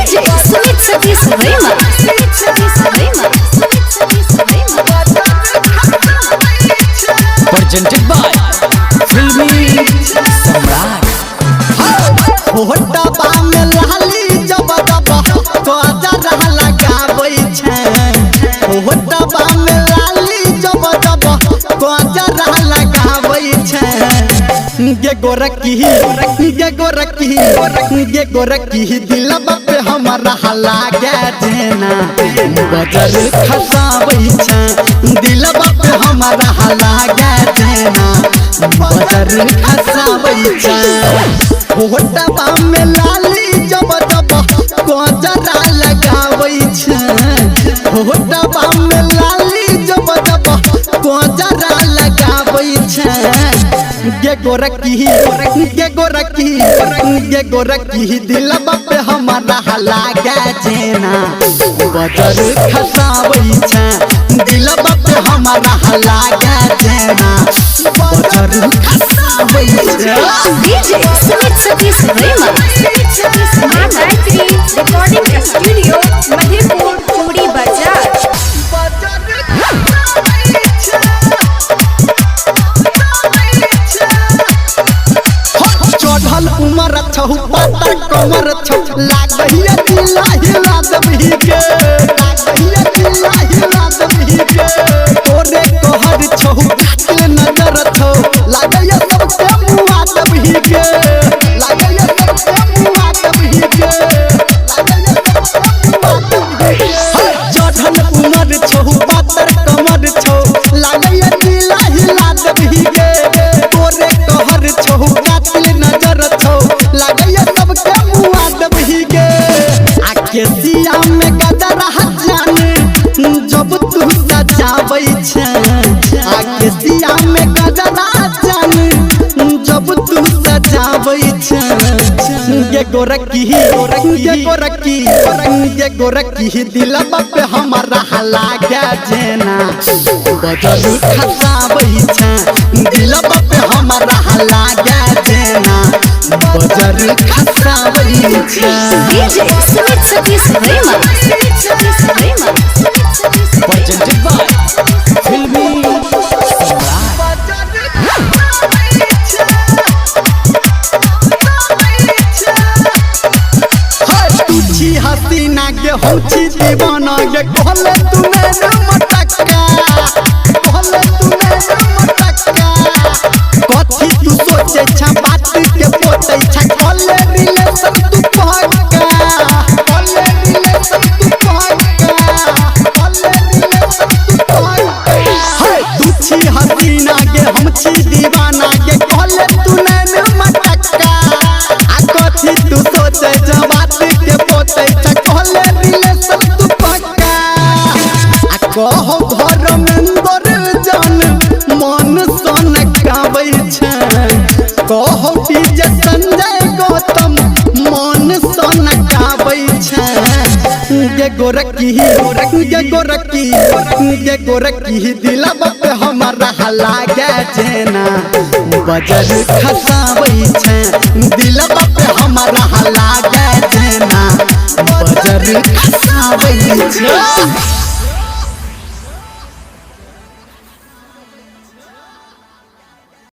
DJ Sumit Satish Rema. Presented by Filmy Samrat. होटा बाम लाली जब जब गजर लगाबै छै होटा बाम लाली जब जब गजर लगाबै छै गे गोरकी दिलबा पे हमरा लागे जेना गजर खसाबै छै दिलबा पे हमरा लागे जेना गजर खसाबै छै होटा बाम लाली जब जब गजरा लगाबै छै होटा बाम लाली जब जब गजरा लगाबै छै गे गोरकी दिलबा पे हमरा लागे जेना गजर खसाबै छै दिलबा पे हमरा लागे जेना गजर खसाबै छै DJ Sumit Satish Rema. Gayatri Recording Studio, Madhepur, Chudi Bazaar. चढ़ल उमर छहु पातर कमर छौ लागैया दिला हिला दबही के लागैया दिला हिला दबही के तोरे कहर छहु कातिल नजर छौ लागैया सबके मुआ दबही के लागैया सबके मुआ दबही के लागैया सबके मुआ दबही के चढ़ल उमर छहु पातर कमर छौ लागैया दिला हिला दबही के तोरे कहर छहु कातिल नजर छौ लागैया सबके मुआ दबही गे आके सिया में गजरा जाने जब तू सजाबै छै आके सिया में गजरा जाने जब तू सजाबै छै गे गोरकी दिलबा पे हमरा लागे जेना गजर खसाबै छै दिलबा पे हमरा लागे जेना गजर खसाबै छै DJ Sumit Satish Rema. Presented by Filmy Samrat. तुझी हसीना के हम छी दीवाना गे कहले तूने न मटक्का कहले तूने न मटक्का कथी तू सोचे छ बात के पोतै छ कहले रिलेशन तू पक्का कहले रिलेशन तू पक्का कहले रिलेशन तू पक्का तुझी हसीना के हम छी दीवाना गे कहले तूने न मटक्का आ कथी तू सोचे छ बात के पोतै छ कहले रिलेशन तू पक्का आ कहो घर में अंदर जान मन सन गाबै छै कहो डीजे संजय गौतम मन सन गाबै छै गे गोरकी दिलबा पे हमरा लागे जेना गजर खसाबै छै दिलबा पे हमरा लागे जेना गजर खसाबै छै।